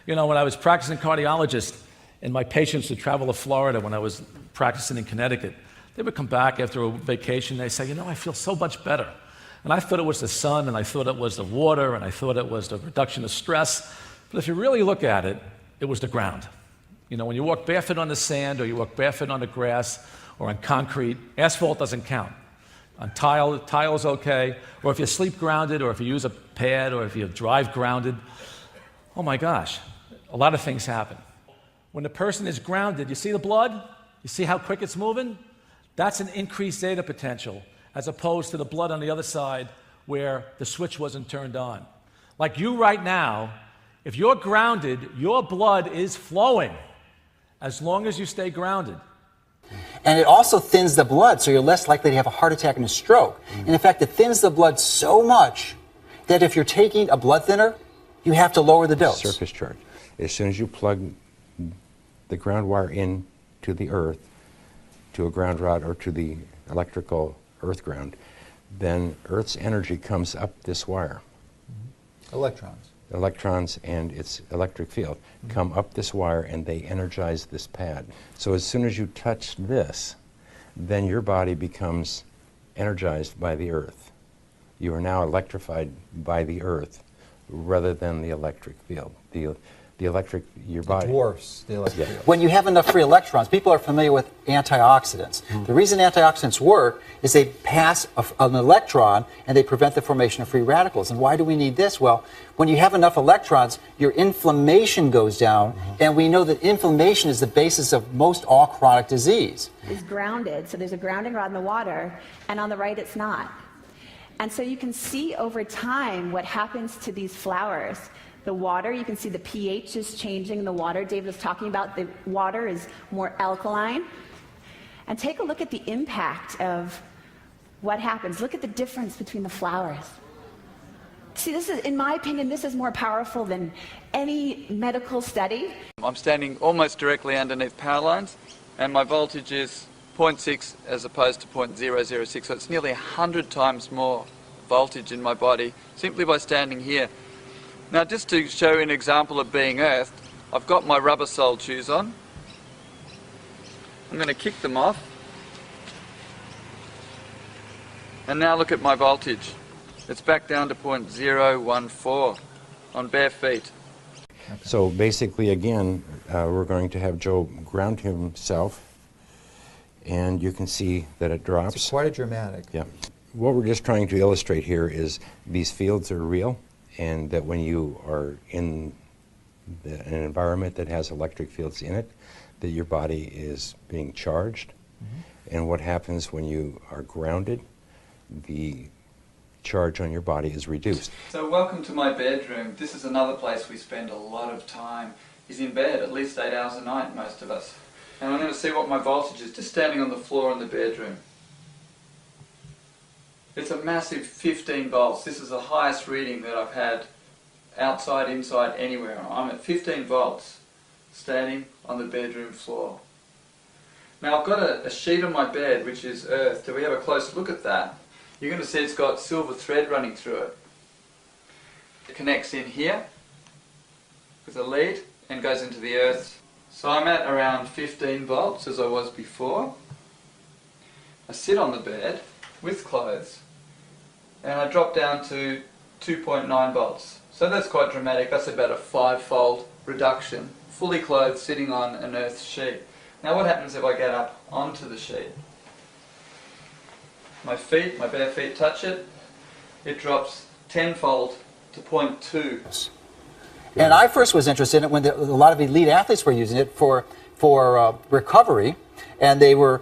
You know, when I was practicing cardiologist and my patients would travel to Florida when I was practicing in Connecticut, they would come back after a vacation, they say, you know, I feel so much better. And I thought it was the sun, and I thought it was the water, and I thought it was the reduction of stress. But if you really look at it, it was the ground. You know, when you walk barefoot on the sand, or you walk barefoot on the grass, or on concrete, asphalt doesn't count. On tile's okay, or if you sleep grounded, or if you use a pad, or if you drive grounded, oh my gosh, a lot of things happen. When the person is grounded, you see the blood? You see how quick it's moving? That's an increased zeta potential, as opposed to the blood on the other side where the switch wasn't turned on. Like you right now, if you're grounded, your blood is flowing as long as you stay grounded. And it also thins the blood, so you're less likely to have a heart attack and a stroke. And in fact, it thins the blood so much that if you're taking a blood thinner, you have to lower the dose. Surface charge. As soon as you plug the ground wire in to the earth, to a ground rod or to the electrical earth ground, then Earth's energy comes up this wire. Electrons. Electrons and its electric field come up this wire and they energize this pad. So as soon as you touch this, then your body becomes energized by the earth. You are now electrified by the earth rather than the electric field. The electric, your body. It dwarfs the electric field. When you have enough free electrons, people are familiar with antioxidants. The reason antioxidants work is they pass an electron and they prevent the formation of free radicals. And why do we need this? Well, when you have enough electrons, your inflammation goes down, and we know that inflammation is the basis of most all chronic disease. Is grounded, so there's a grounding rod in the water, and on the right it's not. And so you can see over time what happens to these flowers. The water, you can see the pH is changing in the water. David was talking about the water is more alkaline. And take a look at the impact of what happens. Look at the difference between the flowers. See, this is, in my opinion, this is more powerful than any medical study. I'm standing almost directly underneath power lines, and my voltage is 0.6 as opposed to 0.006, so it's nearly 100 times more voltage in my body simply by standing here. Now, just to show you an example of being earthed, I've got my rubber sole shoes on. I'm going to kick them off. And now look at my voltage. It's back down to 0.014 on bare feet. So basically, again, we're going to have Joe ground himself, and you can see that it drops. It's quite a dramatic. Yeah. What we're just trying to illustrate here is these fields are real, and that when you are in an environment that has electric fields in it, that your body is being charged. And what happens when you are grounded, the charge on your body is reduced. So welcome to my bedroom. This is another place we spend a lot of time. Is in bed, at least 8 hours a night, most of us. And I'm going to see what my voltage is, just standing on the floor in the bedroom. It's a massive 15 volts. This is the highest reading that I've had outside, inside, anywhere. I'm at 15 volts, standing on the bedroom floor. Now I've got a sheet on my bed which is earthed. If we have a close look at that, you're going to see it's got silver thread running through it. It connects in here with a lead and goes into the earth. So I'm at around 15 volts as I was before. I sit on the bed with clothes and I drop down to 2.9 volts. So that's quite dramatic. That's about a 5-fold reduction, fully clothed, sitting on an earth sheet. Now what happens if I get up onto the sheet? My feet, my bare feet touch it, it drops 10-fold to 0.2. And I first was interested in it when a lot of elite athletes were using it for recovery, and they were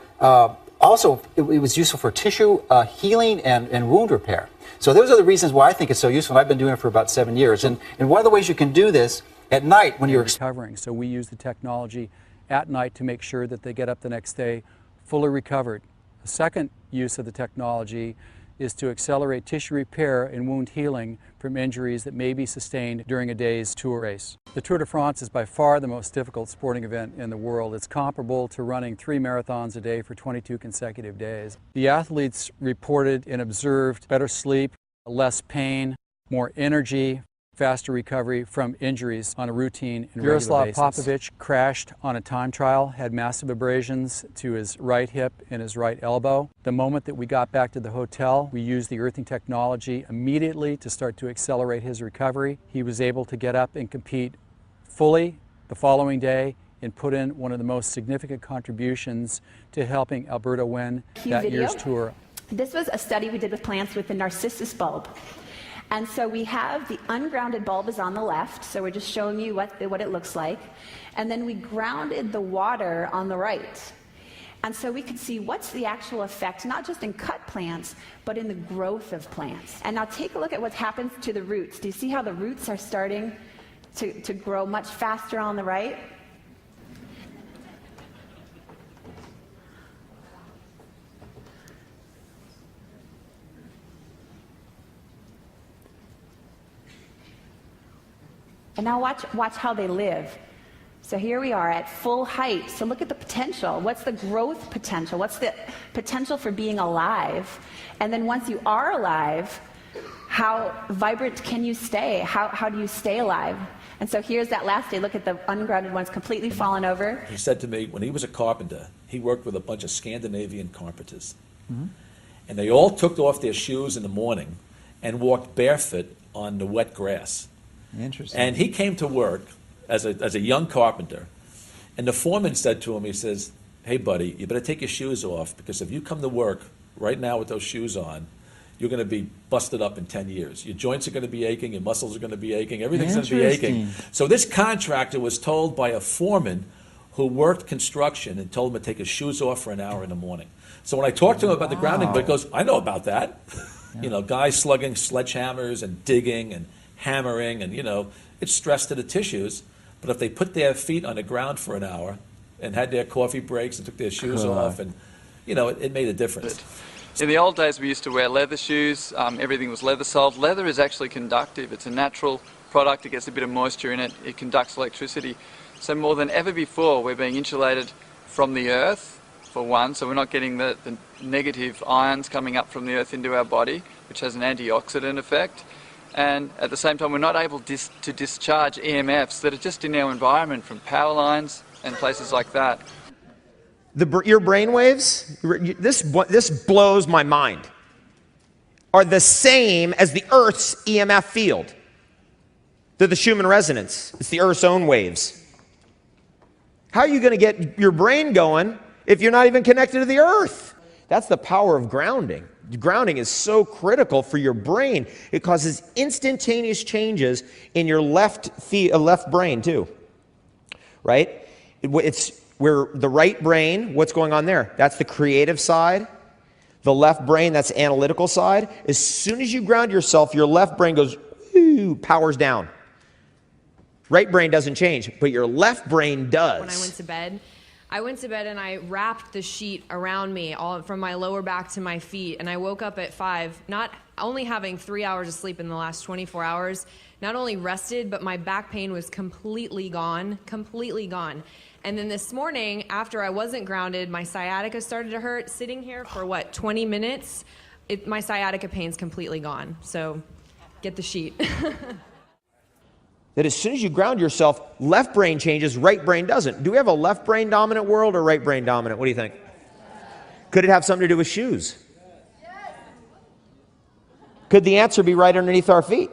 also, it was useful for tissue healing and wound repair. So those are the reasons why I think it's so useful. I've been doing it for about 7 years. And one of the ways you can do this at night when you're recovering. So we use the technology at night to make sure that they get up the next day fully recovered. The second use of the technology is to accelerate tissue repair and wound healing from injuries that may be sustained during a day's tour race. The Tour de France is by far the most difficult sporting event in the world. It's comparable to running 3 marathons a day for 22 consecutive days. The athletes reported and observed better sleep, less pain, more energy, faster recovery from injuries on a routine and regular basis. Yaroslav Popovich crashed on a time trial, had massive abrasions to his right hip and his right elbow. The moment that we got back to the hotel, we used the earthing technology immediately to start to accelerate his recovery. He was able to get up and compete fully the following day and put in one of the most significant contributions to helping Alberta win that year's tour. This was a study we did with plants with the narcissus bulb. And so we have the ungrounded bulb is on the left, so we're just showing you what it looks like. And then we grounded the water on the right. And so we could see what's the actual effect, not just in cut plants, but in the growth of plants. And now take a look at what happens to the roots. Do you see how the roots are starting to grow much faster on the right? And now watch how they live. So here we are at full height. So look at the potential. What's the growth potential? What's the potential for being alive? And then once you are alive, how vibrant can you stay? How do you stay alive? And so here's that last day. Look at the ungrounded ones completely fallen over. He said to me, when he was a carpenter, he worked with a bunch of Scandinavian carpenters. Mm-hmm. And they all took off their shoes in the morning and walked barefoot on the wet grass. Interesting. And he came to work as a young carpenter, and the foreman said to him, he says, "Hey buddy, you better take your shoes off, because if you come to work right now with those shoes on, you're going to be busted up in 10 years. Your joints are going to be aching, your muscles are going to be aching, everything's going to be aching." So this contractor was told by a foreman who worked construction and told him to take his shoes off for an hour in the morning. So when I talked to him about the grounding, he goes, "I know about that." Yeah. You know, guys slugging sledgehammers and digging and hammering, and it's stress to the tissues. But if they put their feet on the ground for an hour and had their coffee breaks and took their shoes off, and it made a difference. In the old days we used to wear leather shoes, everything was leather soled. Leather is actually conductive. It's a natural product. It gets a bit of moisture in it. It conducts electricity. So more than ever before, we're being insulated from the earth, for one, so we're not getting the negative ions coming up from the earth into our body, which has an antioxidant effect. And at the same time, we're not able to discharge EMFs that are just in our environment from power lines and places like that. Your brain waves, this blows my mind, are the same as the Earth's EMF field. They're the Schumann resonance. It's the Earth's own waves. How are you going to get your brain going if you're not even connected to the Earth? That's the power of grounding. Grounding is so critical for your brain. It causes instantaneous changes in your left brain too, right? It's where the right brain, what's going on there? That's the creative side. The left brain, that's the analytical side. As soon as you ground yourself, your left brain goes, whoo, powers down. Right brain doesn't change, but your left brain does. When I went to bed and I wrapped the sheet around me, all from my lower back to my feet, and I woke up at 5, not only having 3 hours of sleep in the last 24 hours, not only rested, but my back pain was completely gone. And then this morning, after I wasn't grounded, my sciatica started to hurt. Sitting here for 20 minutes, my sciatica pain's completely gone. So get the sheet. That as soon as you ground yourself, left brain changes, right brain doesn't. Do we have a left brain dominant world or right brain dominant? What do you think? Could it have something to do with shoes? Could the answer be right underneath our feet?